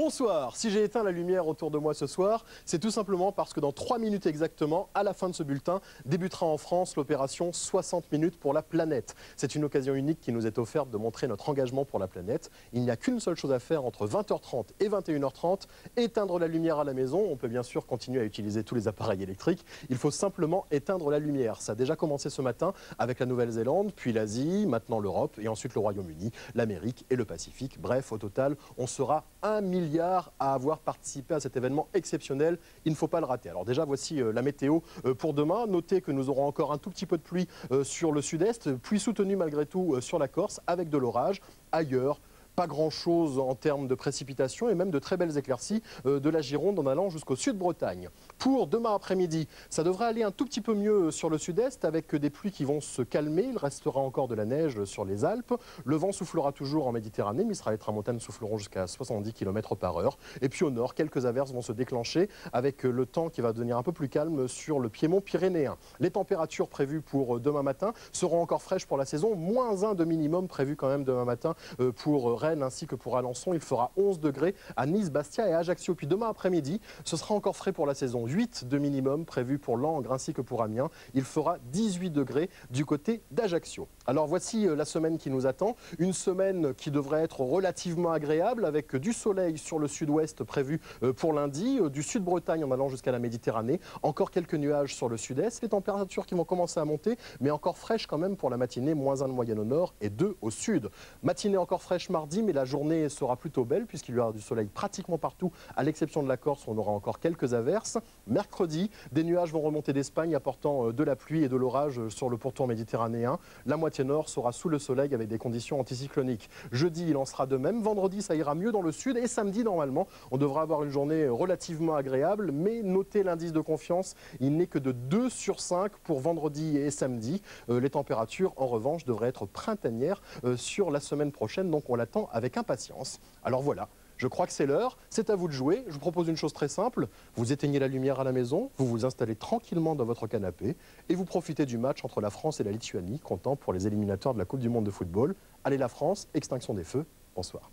Bonsoir, si j'ai éteint la lumière autour de moi ce soir, c'est tout simplement parce que dans 3 minutes exactement, à la fin de ce bulletin, débutera en France l'opération 60 minutes pour la planète. C'est une occasion unique qui nous est offerte de montrer notre engagement pour la planète. Il n'y a qu'une seule chose à faire entre 20h30 et 21h30, éteindre la lumière à la maison. On peut bien sûr continuer à utiliser tous les appareils électriques. Il faut simplement éteindre la lumière. Ça a déjà commencé ce matin avec la Nouvelle-Zélande, puis l'Asie, maintenant l'Europe et ensuite le Royaume-Uni, l'Amérique et le Pacifique. Bref, au total, on sera 1 milliard à avoir participé à cet événement exceptionnel. Il ne faut pas le rater. Alors déjà, voici la météo pour demain. Notez que nous aurons encore un tout petit peu de pluie sur le sud-est, pluie soutenue malgré tout sur la Corse, avec de l'orage. Ailleurs, pas grand-chose en termes de précipitations et même de très belles éclaircies de la Gironde en allant jusqu'au sud-Bretagne. Pour demain après-midi, ça devrait aller un tout petit peu mieux sur le sud-est avec des pluies qui vont se calmer. Il restera encore de la neige sur les Alpes. Le vent soufflera toujours en Méditerranée. Mistral et tramontane souffleront jusqu'à 70 km/h. Et puis au nord, quelques averses vont se déclencher avec le temps qui va devenir un peu plus calme sur le piémont pyrénéen. Les températures prévues pour demain matin seront encore fraîches pour la saison. -1 de minimum prévu quand même demain matin pour Rennes ainsi que pour Alençon. Il fera 11 degrés à Nice, Bastia et Ajaccio. Puis demain après-midi, ce sera encore frais pour la saison. 8 de minimum prévu pour Langres ainsi que pour Amiens. Il fera 18 degrés du côté d'Ajaccio. Alors voici la semaine qui nous attend. Une semaine qui devrait être relativement agréable avec du soleil sur le sud-ouest prévu pour lundi, du sud-Bretagne en allant jusqu'à la Méditerranée. Encore quelques nuages sur le sud-est. Les températures qui vont commencer à monter, mais encore fraîches quand même pour la matinée. -1 de moyenne au nord et 2 au sud. Matinée encore fraîche mardi, mais la journée sera plutôt belle puisqu'il y aura du soleil pratiquement partout, à l'exception de la Corse où on aura encore quelques averses. Mercredi, des nuages vont remonter d'Espagne apportant de la pluie et de l'orage sur le pourtour méditerranéen. La moitié nord sera sous le soleil avec des conditions anticycloniques. Jeudi, il en sera de même. Vendredi, ça ira mieux dans le sud et samedi, normalement, on devra avoir une journée relativement agréable, mais notez l'indice de confiance, il n'est que de 2 sur 5 pour vendredi et samedi. Les températures, en revanche, devraient être printanières sur la semaine prochaine, donc on l'attend avec impatience. Alors voilà, je crois que c'est l'heure, c'est à vous de jouer. Je vous propose une chose très simple, vous éteignez la lumière à la maison, vous vous installez tranquillement dans votre canapé et vous profitez du match entre la France et la Lituanie, comptant pour les éliminatoires de la Coupe du Monde de football. Allez la France, extinction des feux, bonsoir.